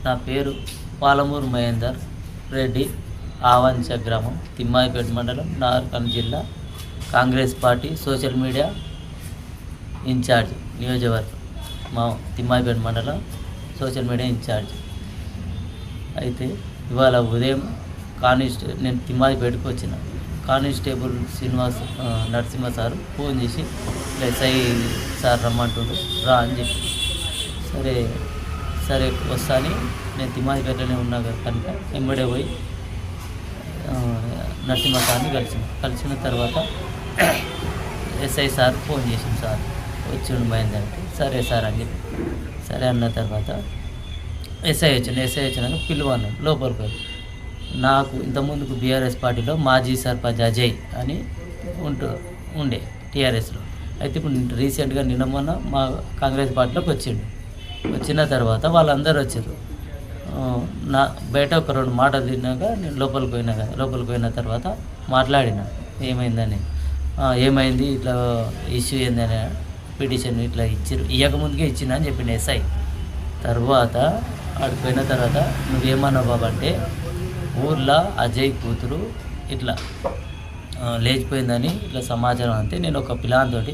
నా పేరు పాలమూరు మహేందర్ రెడ్డి, ఆవంచ గ్రామం, తిమ్మాయిపేట మండలం, నాగర్కర్నూలు జిల్లా, Congress party social media in-charge, నియోజకవర్గం మా తిమ్మాయిపేట మండలం సోషల్ మీడియా ఇన్ఛార్జ్. అయితే ఇవాళ ఉదయం నేను తిమ్మాయిపేటకు వచ్చిన కానిస్టేబుల్ నరసింహ సార్ ఫోన్ చేసి ఎస్ఐ సార్ రమ్మంటుండు రా అని చెప్పి, సరే వస్తా అని నేను తిమ్మాయిపేటలోనే ఉన్నా కనుక వెంబడే పోయి నరసింహ సార్ని కలిసిన తర్వాత ఎస్ఐ సార్ ఫోన్ చేసింది, సార్ వచ్చిండు మైందంటే సరే సార్ అని చెప్పి సరే అన్న తర్వాత ఎస్ఐ వచ్చినాక పిలువన్నాను లోపలికి వెళ్ళి. నాకు ఇంతకుముందుకు బీఆర్ఎస్ పార్టీలో మాజీ సర్పంచ్ అజయ్ అని ఉండే టీఆర్ఎస్లో. అయితే ఇప్పుడు రీసెంట్గా నిన్న మొన్న మా కాంగ్రెస్ పార్టీలోకి వచ్చిన తర్వాత వాళ్ళందరూ వచ్చారు. నా బయట ఒక 2 మాటలు తిన్నాక నేను లోపలికి పోయిన తర్వాత మాట్లాడిన ఏమైందని. ఏమైంది ఇట్లా ఇష్యూ ఏందని, పిటిషన్ ఇట్లా ఇవ్వకముందుకే ఇచ్చిందని అని చెప్పిన ఎస్ఐ. తర్వాత అక్కడికి పోయిన తర్వాత నువ్వేమన్నావు బాబు అంటే, ఊర్లో అజయ్ కూతురు ఇట్లా లేచిపోయిందని ఇట్లా సమాచారం అంతే. నేను ఒక పిల్లాంతోటి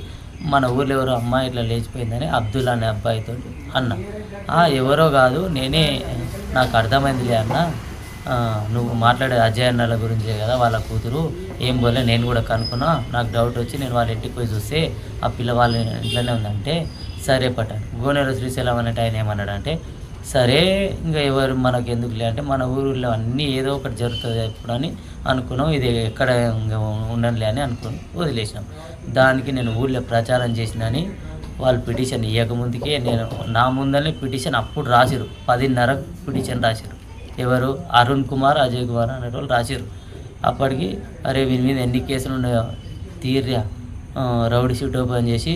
మన ఊర్లో ఎవరో అమ్మాయి ఇట్లా లేచిపోయిందని అబ్దుల్ అనే అబ్బాయితో అన్న. ఎవరో కాదు నేనే, నాకు అర్థమైందిలే అన్న, నువ్వు మాట్లాడే అజయ్ అన్నల గురించే కదా, వాళ్ళ కూతురు ఏం పోలే, నేను కూడా కనుక్కున్నా, నాకు డౌట్ వచ్చి నేను వాళ్ళ ఇంటికి పోయి చూస్తే ఆ పిల్ల వాళ్ళ ఇంట్లోనే ఉందంటే సరే పట్టాను. గోనెల శ్రీశైలం అనేట ఆయన ఏమన్నాడంటే, సరే ఇంకా ఎవరు మనకు ఎందుకులే అంటే, మన ఊరిలో అన్నీ ఏదో ఒకటి జరుగుతుంది ఎప్పుడు అని అనుకున్నాం, ఇది ఎక్కడ ఉండనులే అని అనుకుని వదిలేసినాం. దానికి నేను ఊళ్ళో ప్రచారం చేసినని వాళ్ళు పిటిషన్ ఇవ్వకముందుకే నేను నా ముందరనే పిటిషన్ అప్పుడు రాసిరు, 10:30 పిటిషన్ రాసిరు. ఎవరు అరుణ్ కుమార్, అజయ్ కుమార్ అనేటోళ్ళు రాసిరు. అప్పటికి అరే వీని మీద ఎన్ని కేసులు ఉన్నాయో తీర్రా, రౌడీ షీట్ ఓపెన్ చేసి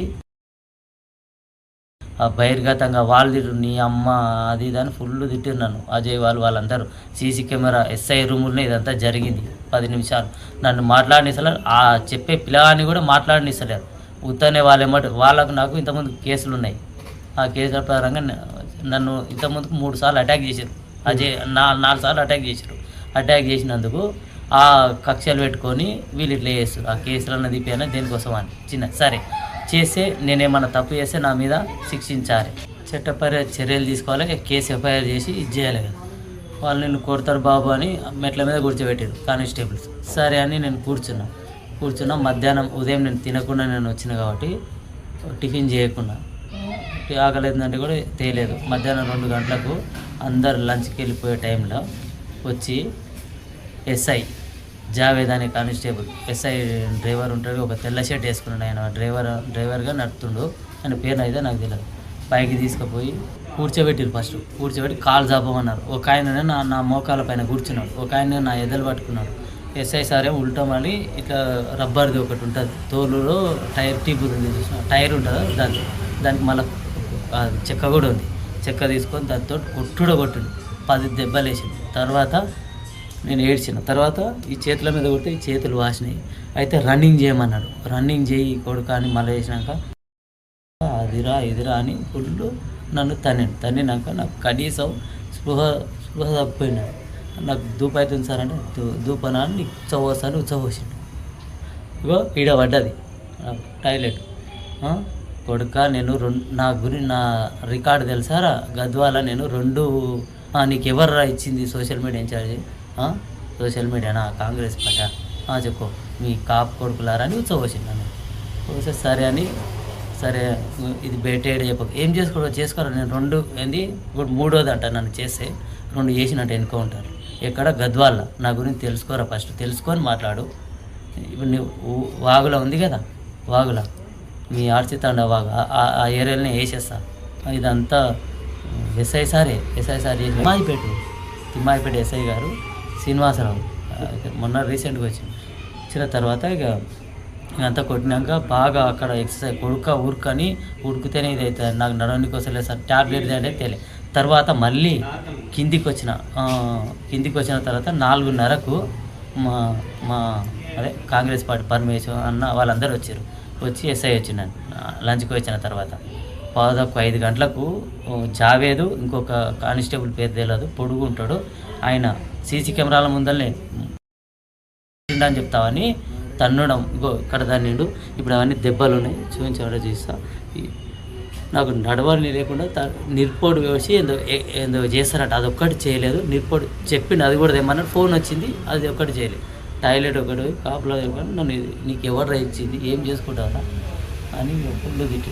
బహిర్గతంగా వాళ్ళు తిట్టు, నీ అమ్మ అది ఇదని ఫుల్ తిట్టిరు నన్ను. అజయ్ వాళ్ళందరూ సీసీ కెమెరా ఎస్ఐ రూములనే ఇదంతా జరిగింది. 10 నిమిషాలు నన్ను మాట్లాడనిస్తలేరు, ఆ చెప్పే పిల్లగాన్ని కూడా మాట్లాడనిస్తలేరు. ఉత్తనే వాళ్ళకు నాకు ఇంతకుముందు కేసులు ఉన్నాయి. ఆ కేసుల పరంగా నన్ను ఇంతకుముందుకు 3 సార్లు అటాక్ చేశారు. అజయ్ 4 సార్లు అటాక్ చేసినందుకు ఆ కక్షలు పెట్టుకొని వీళ్ళు ఇట్లా చేస్తారు. ఆ కేసులన్న దిపోయినా దేనికోసం అని సరే చేస్తే నేనేమన్నా తప్పు చేస్తే నా మీద శిక్షించాలి, చట్టపర చర్యలు తీసుకోవాలి, కేసు ఎఫ్ఐఆర్ చేసి ఇది చేయాలి కదా. వాళ్ళు నేను కొడతారు బాబు అని మెట్ల మీద కూర్చోబెట్టారు కానిస్టేబుల్స్. సరే అని నేను కూర్చున్నా. మధ్యాహ్నం ఉదయం నేను తినకుండా నేను వచ్చిన కాబట్టి టిఫిన్ చేయకుండా, ఆకలేదంటే కూడా తేలేదు. మధ్యాహ్నం 2 గంటలకు అందరు లంచ్కి వెళ్ళిపోయే టైంలో వచ్చి ఎస్ఐ జావేద్ అనే కానిస్టేబుల్, ఎస్ఐ డ్రైవర్ ఉంటాడు, ఒక తెల్ల షర్ట్ వేసుకున్నాడు. ఆయన డ్రైవర్గా నడుతుండు, ఆయన పేరు అయితే నాకు తెలియదు. పైకి తీసుకుపోయి కూర్చోబెట్టి కాలు జాపమన్నారు. ఒక ఆయన నా మోకాల పైన కూర్చున్నాడు, ఒక ఆయన నా ఎదలు పట్టుకున్నాడు. ఎస్ఐ సార్ ఏమో ఉల్టా మళ్ళీ ఇట్లా రబ్బర్ది ఒకటి ఉంటుంది, తోలులో టైర్ టీప్ ఉంది చూసిన టైర్ ఉంటుందా, దానికి మళ్ళీ చెక్క కూడా ఉంది. చెక్క తీసుకొని దాంతో కొట్టిండు, 10 దెబ్బలు వేసింది. తర్వాత నేను ఏడ్చిన. తర్వాత ఈ చేతుల మీద కొడితే ఈ చేతులు వాసినాయి. అయితే రన్నింగ్ చేయమన్నాడు, రన్నింగ్ చేయి కొడుక అని మళ్ళీ వేసినాక ఇదిరా అని ఫుల్ నన్ను తన్నినాక నాకు కనీసం స్పృహ తప్పిపోయినాడు. నాకు దూపు అవుతుంది సార్ అంటే, దూపనా అని ఉచ్చవోసాను ఉచ్చవోసిండు. ఇగో ఈడ పడ్డది టాయిలెట్. కొడుక నేను నా రికార్డు తెలుసారా, గద్వాల నేను 2 నీకు ఎవర్రా ఇచ్చింది సోషల్ మీడియా ఇన్ఛార్జ్? సోషల్ మీడియానా, కాంగ్రెస్ పార్టీ? చెప్పు మీ కాపు కొడుకులారా అని ఉచ్చవోసిండు. నన్ను సరే ఇది బయట చెప్పకు, ఏం చేసుకోరా నేను 2 ఏంది ఇప్పుడు 3వది అంట నన్ను చేస్తే 2 చేసినట్టు ఎన్నుకుంటారు. ఎక్కడ గద్వాల, నా గురించి తెలుసుకోరా, ఫస్ట్ తెలుసుకొని మాట్లాడు. ఇప్పుడు నువ్వు వాగులో ఉంది కదా, వాగుల మీ ఆర్చితాండ వాగు, ఆ ఏరియాలోనే వేసేస్తా. ఇదంతా ఎస్ఐ సార్ చేసి తిమ్మాయిపేట ఎస్ఐ గారు శ్రీనివాసరావు మొన్న రీసెంట్గా వచ్చిన తర్వాత ఇదంతా కొట్టినాక బాగా అక్కడ ఎక్సర్సైజ్ ఉరుకని ఉడికితేనే ఇది అవుతుంది, నాకు నడవడానికి వస్తలేదు సార్, ట్యాబ్లెట్ అంటే తెలియదు. తర్వాత మళ్ళీ కిందికి వచ్చిన తర్వాత 4:30కు మా కాంగ్రెస్ పార్టీ పరమేశ్వర్ అన్న వాళ్ళందరూ వచ్చి ఎస్ఐ వచ్చిందని లంచ్కి వచ్చిన తర్వాత పాదకు 5 గంటలకు జావేదు ఇంకొక కానిస్టేబుల్ పేరు తెలియదు, పొడుగు ఉంటాడు, ఆయన సీసీ కెమెరాల ముందరనే అని చెప్తావని తన్నడం, ఇగో ఇక్కడ తన్నిండు. ఇప్పుడు అవన్నీ దెబ్బలు ఉన్నాయి, చూపించడం చూస్తా. నాకు నడవని లేకుండా నిర్పోడు వేసి ఏందో చేస్తారట, అది ఒక్కటి చేయలేదు. నిర్పోడు చెప్పిండు, అది కూడా తెమ్మన్నాడు. ఫోన్ వచ్చింది, అది ఒక్కటి చేయలేదు. టాయిలెట్ ఒకటి కాపులా నన్ను నీకు ఎవరు ఇచ్చింది, ఏం చేసుకుంటావా అని ఫుల్ తిట్టి